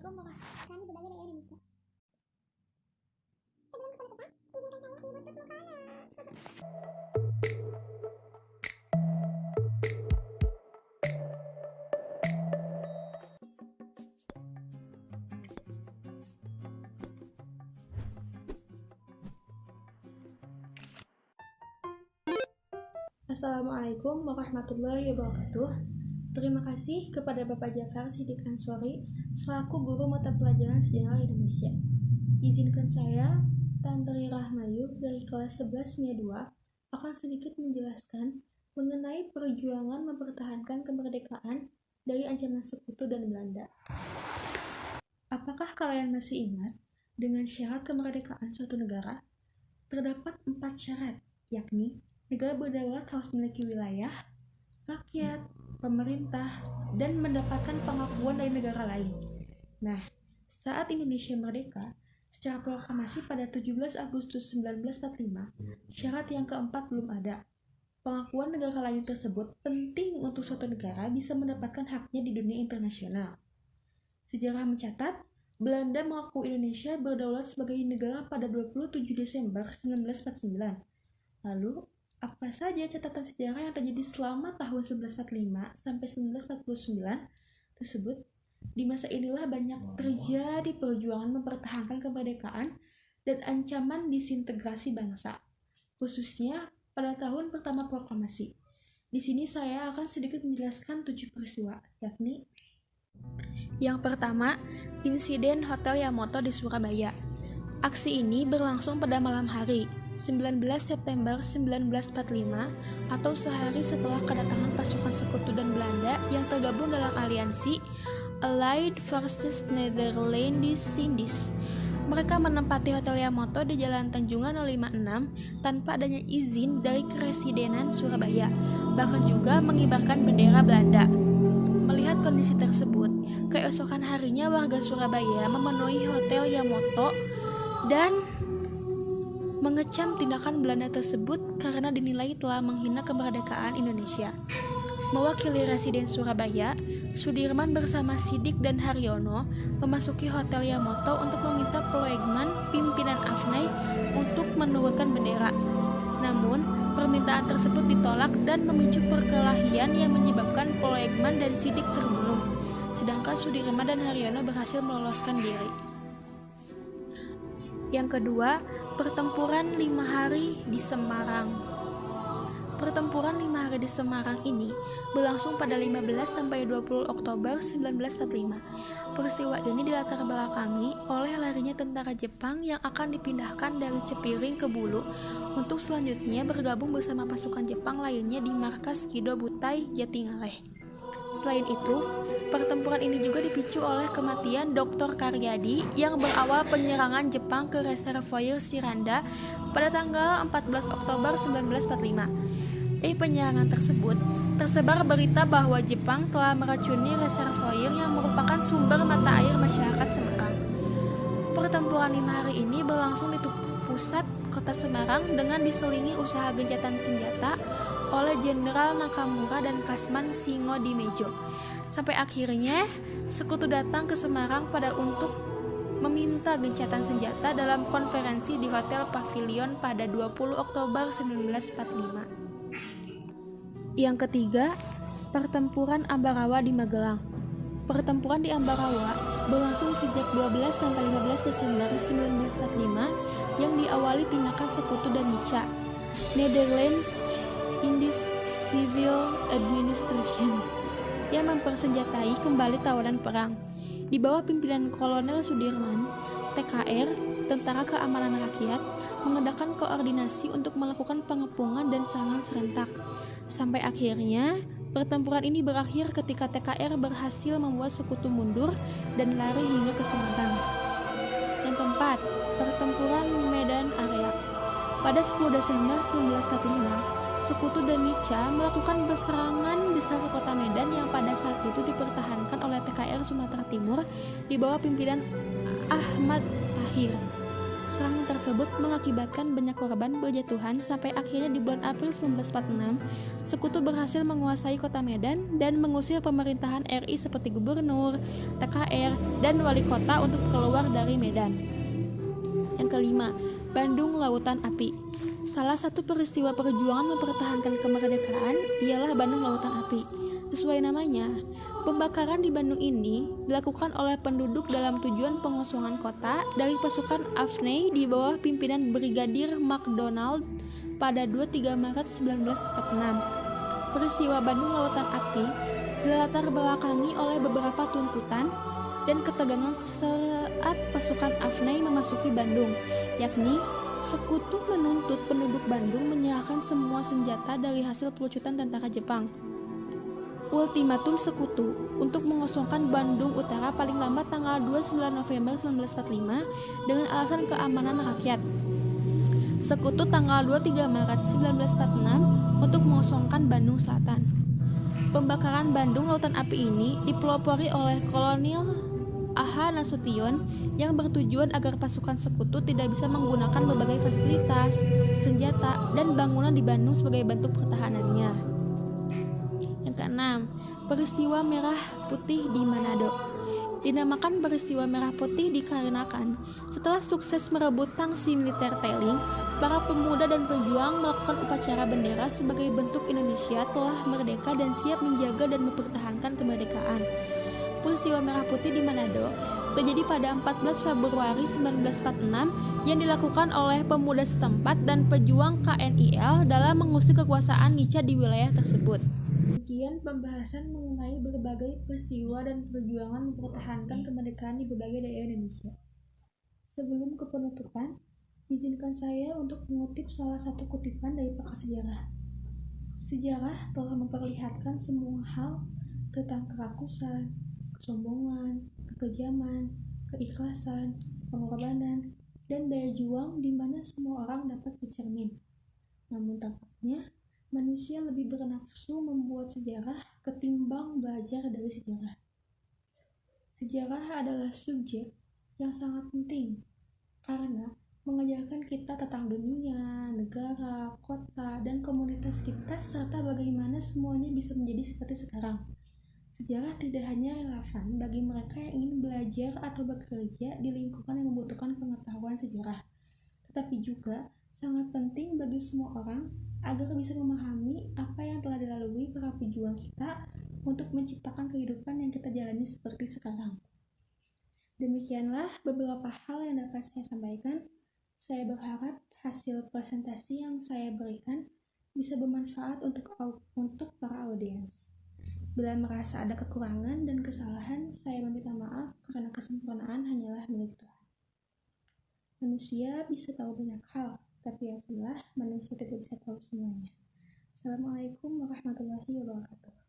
Assalamualaikum warahmatullahi wabarakatuh. Budaya daerah Indonesia. Sebelum kita mulai, izinkan saya menutup mukalla. Assalamualaikum warahmatullahi wabarakatuh. Terima kasih kepada Bapak Jafar Siddiq Ansori selaku guru mata pelajaran sejarah Indonesia. Izinkan saya, Tantri Rahmayu dari kelas 11 MIA 2 akan sedikit menjelaskan mengenai perjuangan mempertahankan kemerdekaan dari ancaman sekutu dan Belanda. Apakah kalian masih ingat dengan syarat kemerdekaan suatu negara? Terdapat 4 syarat, yakni negara berdaulat harus memiliki wilayah, rakyat, pemerintah, dan mendapatkan pengakuan dari negara lain. Nah, saat Indonesia merdeka, secara proklamasi pada 17 Agustus 1945, syarat yang keempat belum ada. Pengakuan negara lain tersebut penting untuk suatu negara bisa mendapatkan haknya di dunia internasional. Sejarah mencatat, Belanda mengakui Indonesia berdaulat sebagai negara pada 27 Desember 1949. Lalu, apa saja catatan sejarah yang terjadi selama tahun 1945 sampai 1949 tersebut? Di masa inilah banyak terjadi perjuangan mempertahankan kemerdekaan dan ancaman disintegrasi bangsa, khususnya pada tahun pertama proklamasi. Di sini saya akan sedikit menjelaskan 7 peristiwa, yakni yang pertama, insiden Hotel Yamato di Surabaya. Aksi ini berlangsung pada malam hari, 19 September 1945 atau sehari setelah kedatangan pasukan sekutu dan Belanda yang tergabung dalam aliansi Allied Forces Netherlands Indies. Mereka menempati Hotel Yamato di Jalan Tanjungan 056 tanpa adanya izin dari Keresidenan Surabaya, bahkan juga mengibarkan bendera Belanda. Melihat kondisi tersebut, keesokan harinya warga Surabaya memenuhi Hotel Yamato dan mengecam tindakan Belanda tersebut karena dinilai telah menghina kemerdekaan Indonesia. Mewakili Residen Surabaya, Sudirman bersama Siddiq dan Haryono memasuki Hotel Yamato untuk meminta Ploegman, pimpinan AFNAI, untuk menurunkan bendera. Namun, permintaan tersebut ditolak dan memicu perkelahian yang menyebabkan Ploegman dan Siddiq terbunuh, sedangkan Sudirman dan Haryono berhasil meloloskan diri. Yang kedua, pertempuran 5 hari di Semarang. Pertempuran 5 hari di Semarang ini berlangsung pada 15 sampai 20 Oktober 1945. Peristiwa ini dilatar belakangi oleh larinya tentara Jepang yang akan dipindahkan dari Cepiring ke Bulu untuk selanjutnya bergabung bersama pasukan Jepang lainnya di markas Kido Butai, Jatingaleh. Selain itu, pertempuran ini juga dipicu oleh kematian Dr. Karyadi yang berawal penyerangan Jepang ke reservoir Siranda pada tanggal 14 Oktober 1945. Di penyerangan tersebut, tersebar berita bahwa Jepang telah meracuni reservoir yang merupakan sumber mata air masyarakat Semarang. Pertempuran 5 hari ini berlangsung di pusat kota Semarang dengan diselingi usaha gencatan senjata oleh Jenderal Nakamura dan Kasman Singodimejo. Sampai akhirnya sekutu datang ke Semarang untuk meminta gencatan senjata dalam konferensi di Hotel Pavilion pada 20 Oktober 1945. Yang ketiga, pertempuran Ambarawa di Magelang. Pertempuran di Ambarawa berlangsung sejak 12 sampai 15 Desember 1945 yang diawali tindakan sekutu dan Nica, Netherlands Indies Civil Administration, yang mempersenjatai kembali tawanan perang. Di bawah pimpinan Kolonel Sudirman, TKR, Tentara Keamanan Rakyat, mengadakan koordinasi untuk melakukan pengepungan dan serangan serentak. Sampai akhirnya, pertempuran ini berakhir ketika TKR berhasil membuat sekutu mundur dan lari hingga ke Semarang. Yang keempat, pertempuran Medan Area. Pada 10 Desember 1945, Sekutu dan Nica melakukan serangan besar ke kota Medan yang pada saat itu dipertahankan oleh TKR Sumatera Timur di bawah pimpinan Ahmad Tahir. Serangan tersebut mengakibatkan banyak korban berjatuhan sampai akhirnya di bulan April 1946, Sekutu berhasil menguasai kota Medan dan mengusir pemerintahan RI seperti gubernur, TKR, dan wali kota untuk keluar dari Medan. Yang kelima, Bandung Lautan Api. Salah satu peristiwa perjuangan mempertahankan kemerdekaan ialah Bandung Lautan Api. Sesuai namanya, pembakaran di Bandung ini dilakukan oleh penduduk dalam tujuan pengosongan kota dari pasukan Afney di bawah pimpinan Brigadir MacDonald pada 23 Maret 1946. Peristiwa Bandung Lautan Api dilatar belakangi oleh beberapa tuntutan dan ketegangan saat pasukan Afney memasuki Bandung, yakni sekutu menuntut penduduk Bandung menyerahkan semua senjata dari hasil pelucutan tentara Jepang. Ultimatum sekutu untuk mengosongkan Bandung Utara paling lambat tanggal 29 November 1945 dengan alasan keamanan rakyat. Sekutu tanggal 23 Maret 1946 untuk mengosongkan Bandung Selatan. Pembakaran Bandung Lautan Api ini dipelopori oleh Kolonel A.H. Nasution yang bertujuan agar pasukan sekutu tidak bisa menggunakan berbagai fasilitas, senjata, dan bangunan di Bandung sebagai bentuk pertahanannya. Yang keenam, peristiwa Merah Putih di Manado. Dinamakan peristiwa Merah Putih dikarenakan setelah sukses merebut tangsi militer Tailing, para pemuda dan pejuang melakukan upacara bendera sebagai bentuk Indonesia telah merdeka dan siap menjaga dan mempertahankan kemerdekaan. Peristiwa Merah Putih di Manado terjadi pada 14 Februari 1946 yang dilakukan oleh pemuda setempat dan pejuang KNIL dalam mengusir kekuasaan Nica di wilayah tersebut. Demikian pembahasan mengenai berbagai peristiwa dan perjuangan mempertahankan kemerdekaan di berbagai daerah Indonesia. Sebelum ke penutupan, izinkan saya untuk mengutip salah satu kutipan dari pakar sejarah. Sejarah telah memperlihatkan semua hal tentang kerakusan, kesombongan, kekejaman, keikhlasan, pengorbanan, dan daya juang di mana semua orang dapat bercermin. Namun tampaknya, manusia lebih bernafsu membuat sejarah ketimbang belajar dari sejarah. Sejarah adalah subjek yang sangat penting karena mengajarkan kita tentang dunia, negara, kota, dan komunitas kita serta bagaimana semuanya bisa menjadi seperti sekarang. Sejarah tidak hanya relevan bagi mereka yang ingin belajar atau bekerja di lingkungan yang membutuhkan pengetahuan sejarah, tetapi juga sangat penting bagi semua orang agar bisa memahami apa yang telah dilalui para pejuang kita untuk menciptakan kehidupan yang kita jalani seperti sekarang. Demikianlah beberapa hal yang dapat saya sampaikan. Saya berharap hasil presentasi yang saya berikan bisa bermanfaat untuk para audiens. Bila merasa ada kekurangan dan kesalahan, saya meminta maaf karena kesempurnaan hanyalah milik Tuhan. Manusia bisa tahu banyak hal, tapi yakinlah manusia tidak bisa tahu semuanya. Assalamualaikum warahmatullahi wabarakatuh.